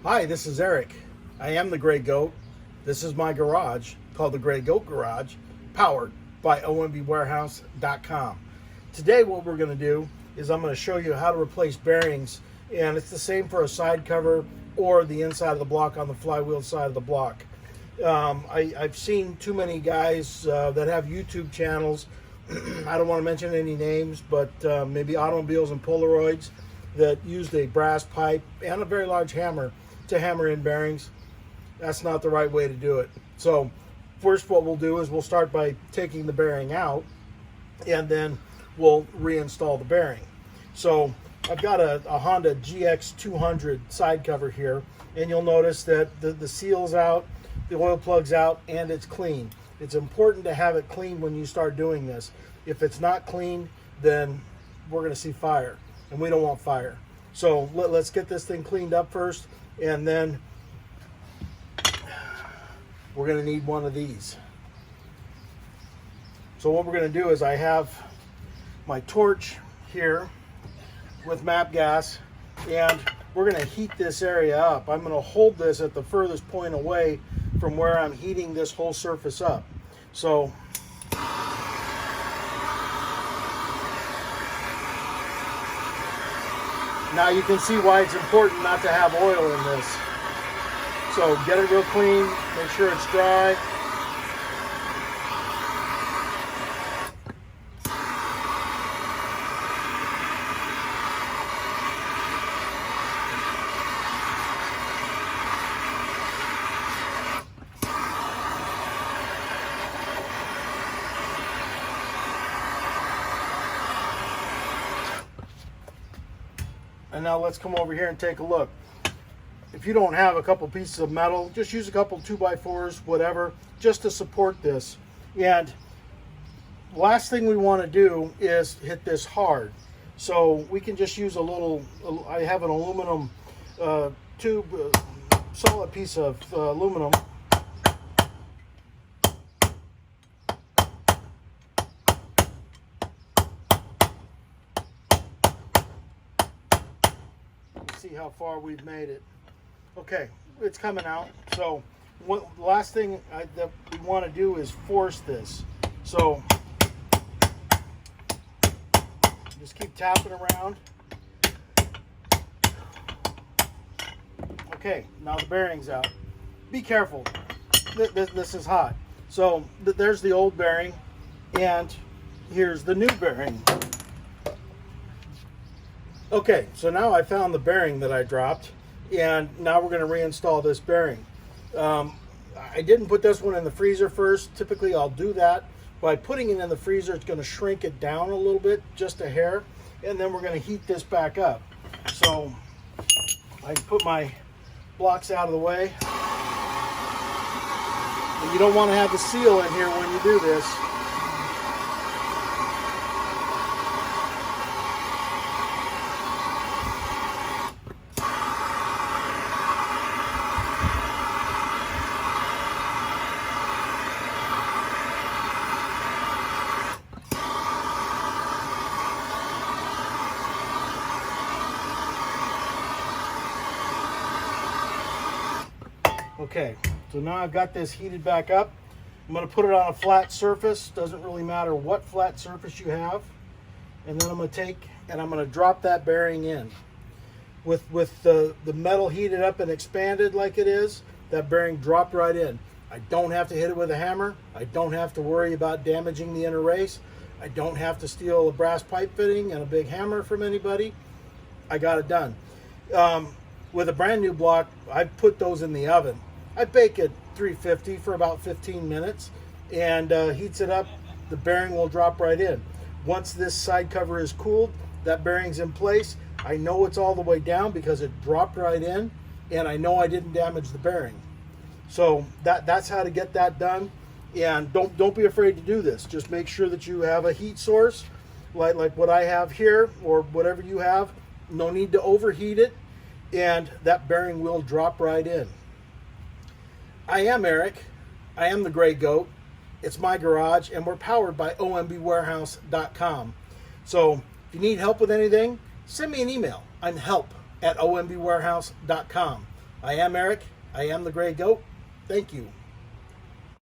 Hi, this is Eric. I am the Gray Goat. This is my garage called the Gray Goat Garage, powered by ombwarehouse.com. Today what we're going to do is I'm going to show you how to replace bearings, and it's the same for a side cover or the inside of the block on the flywheel side of the block. I've seen too many guys that have YouTube channels. I don't want to mention any names, but maybe automobiles and Polaroids that used a brass pipe and a very large hammer to hammer in bearings. That's not the right way to do it. So first what we'll do is we'll start by taking the bearing out, and then we'll reinstall the bearing. So I've got a Honda GX200 side cover here, and you'll notice that the seal's out, the oil plug's out, and it's clean. It's important to have it clean when you start doing this. If it's not clean, then we're going to see fire, and we don't want fire. So let's get this thing cleaned up first, and then we're going to need one of these. So what we're going to do is I have my torch here with MAP gas, and we're going to heat this area up. I'm going to hold this at the furthest point away from where I'm heating this whole surface up. So now you can see why it's important not to have oil in this. So get it real clean, make sure it's dry. And now let's come over here and take a look. If you don't have a couple pieces of metal, just use a couple 2x4s, whatever, just to support this. And last thing we want to do is hit this hard. So we can just use a little, I have an aluminum tube, solid piece of aluminum. See how far we've made it. Okay, it's coming out. So the last thing that we want to do is force this. So just keep tapping around. Okay, now the bearing's out. Be careful. This is hot. So there's the old bearing, and here's the new bearing. Okay, so now I found the bearing that I dropped, and now we're going to reinstall this bearing. I didn't put this one in the freezer first. Typically I'll do that. By putting it in the freezer, it's going to shrink it down a little bit, just a hair, and then we're going to heat this back up. So I put my blocks out of the way. And you don't want to have the seal in here when you do this. Okay, so now I've got this heated back up. I'm going to put it on a flat surface. Doesn't really matter what flat surface you have. And then I'm going to take and I'm going to drop that bearing in. With the metal heated up and expanded like it is, that bearing dropped right in. I don't have to hit it with a hammer. I don't have to worry about damaging the inner race. I don't have to steal a brass pipe fitting and a big hammer from anybody. I got it done. With a brand new block, I put those in the oven. I bake at 350 for about 15 minutes, and heats it up. The bearing will drop right in. Once this side cover is cooled, that bearing's in place. I know it's all the way down because it dropped right in, and I know I didn't damage the bearing. So that's how to get that done. And don't be afraid to do this. Just make sure that you have a heat source like what I have here, or whatever you have. No need to overheat it, and that bearing will drop right in. I am Eric. I am the Gray Goat. It's my garage, and we're powered by ombwarehouse.com. So if you need help with anything, send me an email. I'm help@ombwarehouse.com. I am Eric. I am the Gray Goat. Thank you.